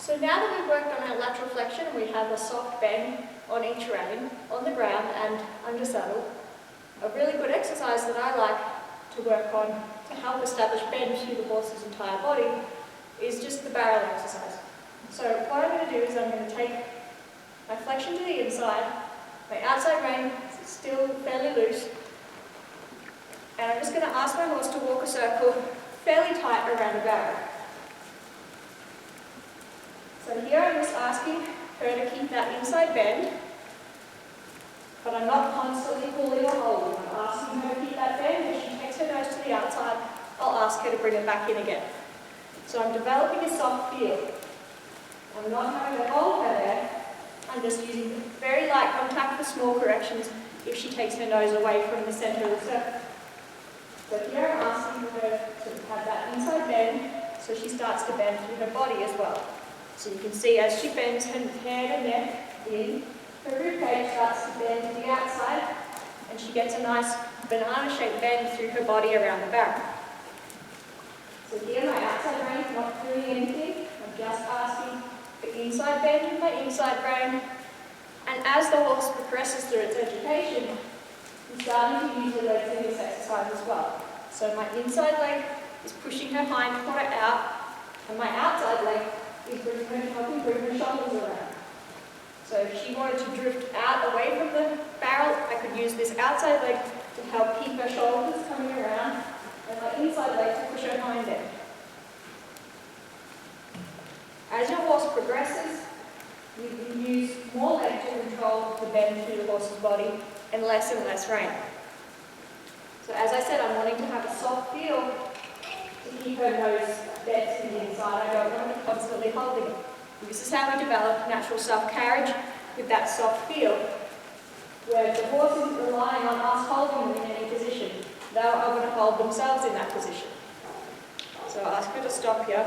So now that we've worked on our lateral flexion and we have a soft bend on each rein, on the ground and under saddle, a really good exercise that I like to work on to help establish bend through the horse's entire body is just the barrel exercise. So what I'm going to do is I'm going to take my flexion to the inside, my outside rein is still fairly loose, and I'm just going to ask my horse to walk a circle fairly tight around the barrel. So here I'm just asking her to keep that inside bend, but I'm not constantly pulling or holding. I'm asking her to keep that bend. If she takes her nose to the outside, I'll ask her to bring it back in again. So I'm developing a soft feel. I'm not having to hold her there. I'm just using very light contact for small corrections if she takes her nose away from the centre of the circle. So here I'm asking her to have that inside bend so she starts to bend through her body as well. So you can see as she bends her head and neck in, her ribcage starts to bend to the outside and she gets a nice banana-shaped bend through her body around the barrel. So here my outside rein is not doing anything, I'm just asking for inside bend with my inside rein. And as the horse progresses through its education, I'm starting to use the legs in this exercise as well. So my inside leg is pushing her hind quarter out and my outside leg is helping bring her shoulders around. So if she wanted to drift out away from the barrel, I could use this outside leg to help keep her shoulders coming around and my inside leg to push her hind in. As your horse progresses, you can use more leg to control the bend through the horse's body and less rein. So as I said, I'm wanting to have a soft feel to keep her nose bent to the inside. I don't want to be constantly holding it. And this is how we develop natural self-carriage with that soft feel, where the horse isn't relying on us holding them in any position. They are going to hold themselves in that position. So I'll ask her to stop here.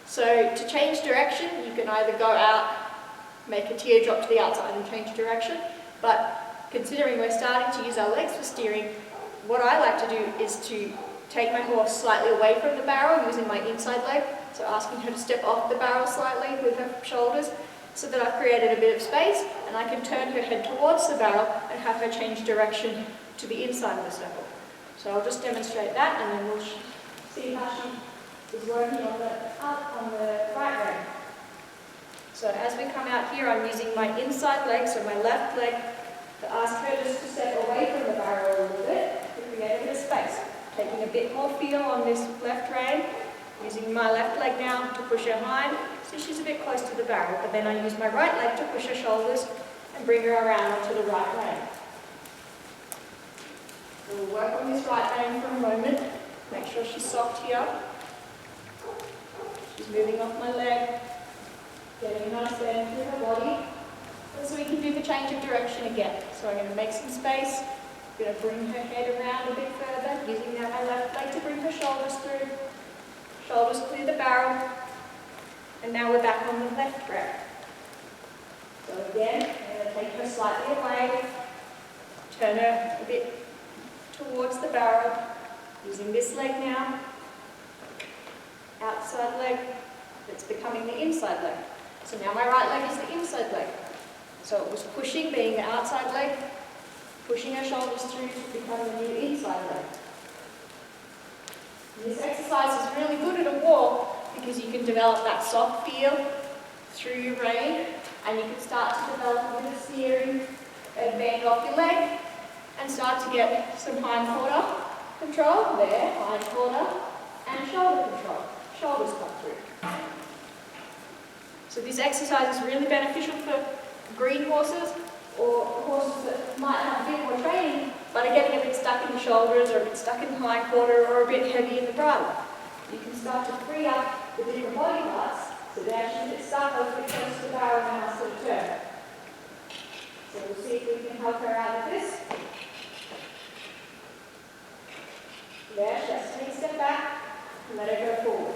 So to change direction, you can either go out, make a teardrop to the outside and change direction, but considering we're starting to use our legs for steering, what I like to do is to take my horse slightly away from the barrel using my inside leg, so asking her to step off the barrel slightly with her shoulders so that I've created a bit of space and I can turn her head towards the barrel and have her change direction to the inside of the circle. So I'll just demonstrate that and then we'll see how she is working on the right rein. So as we come out here, I'm using my inside leg, so my left leg, to ask her just to step away from the barrel a little bit to create a bit of space. Taking a bit more feel on this left rein, using my left leg now to push her hind, so she's a bit close to the barrel, but then I use my right leg to push her shoulders and bring her around onto the right rein. So we'll work on this right rein for a moment, make sure she's soft here. She's moving off my leg, getting a nice bend through her body, and so we can do the change of direction again. So I'm going to make some space. I'm going to bring her head around a bit further, using now my left leg to bring her shoulders through. Shoulders clear the barrel. And now we're back on the left rein. So again, I'm going to take her slightly away, turn her a bit towards the barrel, using this leg now. Outside leg, that's becoming the inside leg. So now my right leg is the inside leg. So it was pushing, being the outside leg, pushing her shoulders through to become the new inside leg. And this exercise is really good at a walk because you can develop that soft feel through your rein and you can start to develop a bit of steering and bend off your leg and start to get some hind quarter control there, hind quarter, and shoulder control. Shoulders come through. So this exercise is really beneficial for green horses or horses that might have a bit more training but are getting a bit stuck in the shoulders or a bit stuck in the hind quarter or a bit heavy in the bridle. You can start to free up the different body parts so they actually get stuck a bit close to the barrel and now sort of turn. So we'll see if we can help her out with this. There, just take a step back and let her go forward.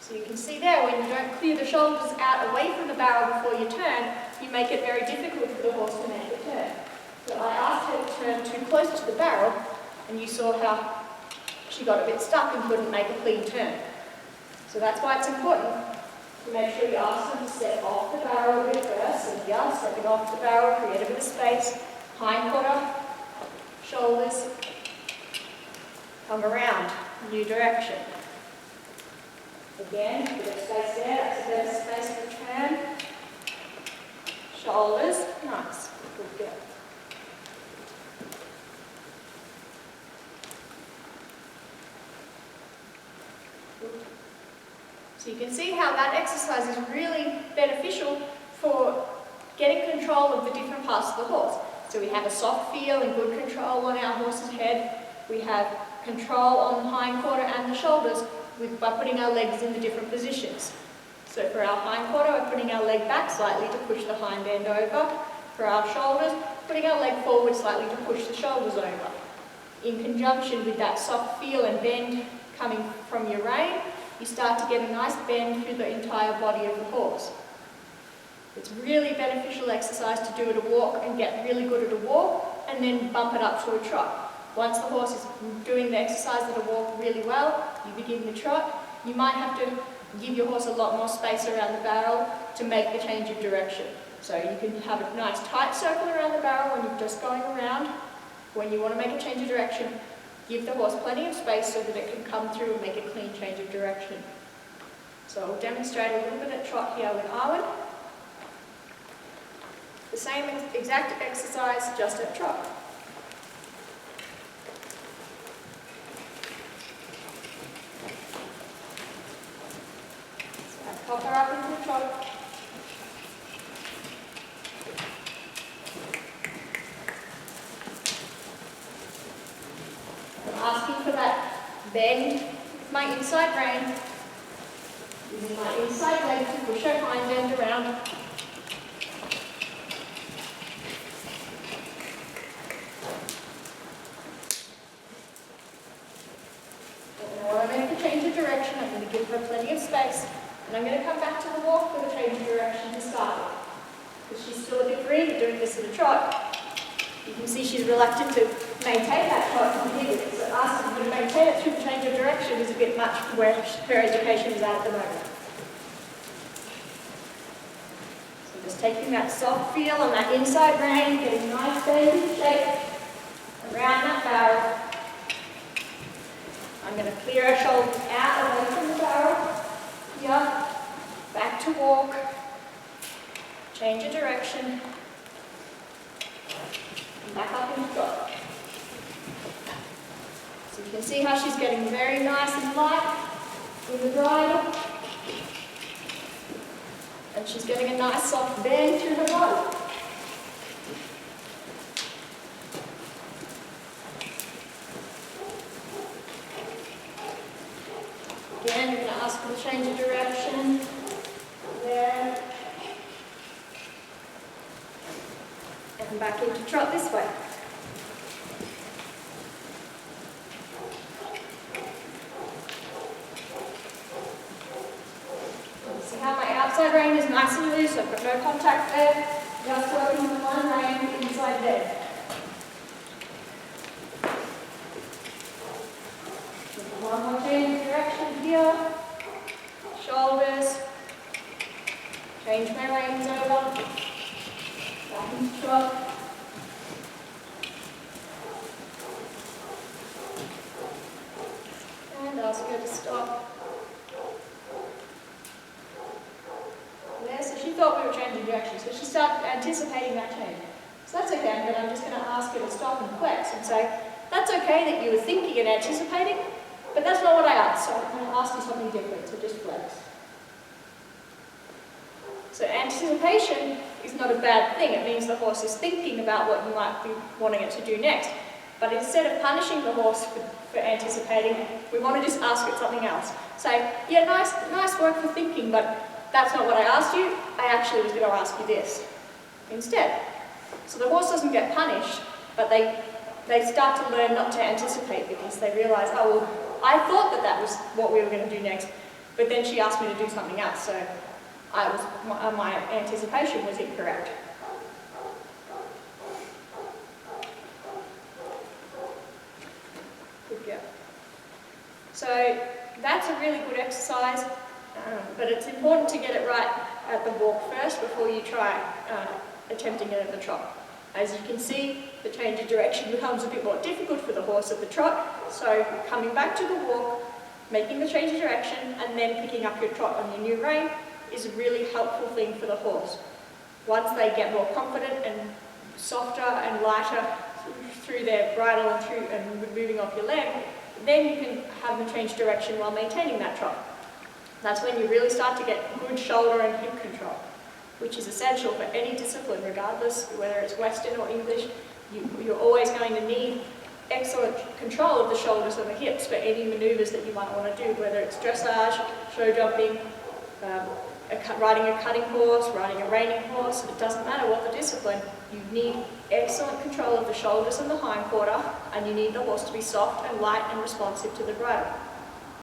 So you can see there, when you don't clear the shoulders out away from the barrel before you turn, you make it very difficult for the horse to make a turn. So I asked her to turn too close to the barrel, and you saw how she got a bit stuck and couldn't make a clean turn. So that's why it's important to make sure you ask them to step off the barrel a bit first. So yeah, stepping off the barrel, create a bit of space, hind quarter, shoulders, come around, new direction. Again, a bit of space there, that's a bit of space for turn. Shoulders, nice, good girl. So you can see how that exercise is really beneficial for getting control of the different parts of the horse. So we have a soft feel and good control on our horse's head. We have control on the hind quarter and the shoulders by putting our legs in the different positions. So for our hind quarter, we're putting our leg back slightly to push the hind end over. For our shoulders, putting our leg forward slightly to push the shoulders over. In conjunction with that soft feel and bend coming from your rein, you start to get a nice bend through the entire body of the horse. It's really beneficial exercise to do at a walk and get really good at a walk and then bump it up to a trot. Once the horse is doing the exercise at a walk really well, you begin the trot. You might have to give your horse a lot more space around the barrel to make the change of direction. So you can have a nice tight circle around the barrel when you're just going around. When you want to make a change of direction, give the horse plenty of space so that it can come through and make a clean change of direction. So I'll demonstrate a little bit at trot here with Arwen. The same exact exercise, just at trot. So I pop her up into the trot. I'm asking for that bend with my inside rein, using my inside leg to push her hind end around. And when I make the change of direction, I'm going to give her plenty of space, and I'm going to come back to the walk with a change of direction to start with. Because she's still a bit green doing this at a trot. You can see she's reluctant to maintain that trot from here. So asking her to maintain it through the change of direction is a bit much for where her education is at the moment. So just taking that soft feel on that inside rein, getting nice bend shape around that barrel. I'm going to clear her shoulders out away from the barrel. Here, back to walk, change of direction. Back up into trot. So you can see how she's getting very nice and light with the bridle. And she's getting a nice soft bend through her body. Again, you're going to ask for the change of direction. There. And back into trot this way. See how my outside rein is nice and loose, I've got no contact there, just working with one rein inside there. One more change of direction here, shoulders, change my reins over. Back into trot. And ask her to stop. There, so she thought we were changing direction, so she started anticipating that change. So that's okay, but I'm just going to ask her to stop and flex and say, that's okay that you were thinking and anticipating, but that's not what I asked, so I'm going to ask you something different, so just flex. So anticipation is not a bad thing. It means the horse is thinking about what you might be wanting it to do next. But instead of punishing the horse for anticipating, we want to just ask it something else. Say, yeah, nice work for thinking, but that's not what I asked you. I actually was going to ask you this instead. So the horse doesn't get punished, but they start to learn not to anticipate because they realise, oh, well, I thought that was what we were going to do next, but then she asked me to do something else, so my anticipation was incorrect. Good girl. So that's a really good exercise, but it's important to get it right at the walk first before you try attempting it at the trot. As you can see, the change of direction becomes a bit more difficult for the horse at the trot, so coming back to the walk, making the change of direction, and then picking up your trot on your new rein is a really helpful thing for the horse. Once they get more confident and softer and lighter through their bridle and moving off your leg, then you can have them change direction while maintaining that trot. That's when you really start to get good shoulder and hip control, which is essential for any discipline, regardless whether it's Western or English. You're always going to need excellent control of the shoulders and the hips for any manoeuvres that you might want to do, whether it's dressage, show jumping, riding a cutting horse, riding a reining horse. It doesn't matter what the discipline, you need excellent control of the shoulders and the hindquarter, and you need the horse to be soft and light and responsive to the bridle.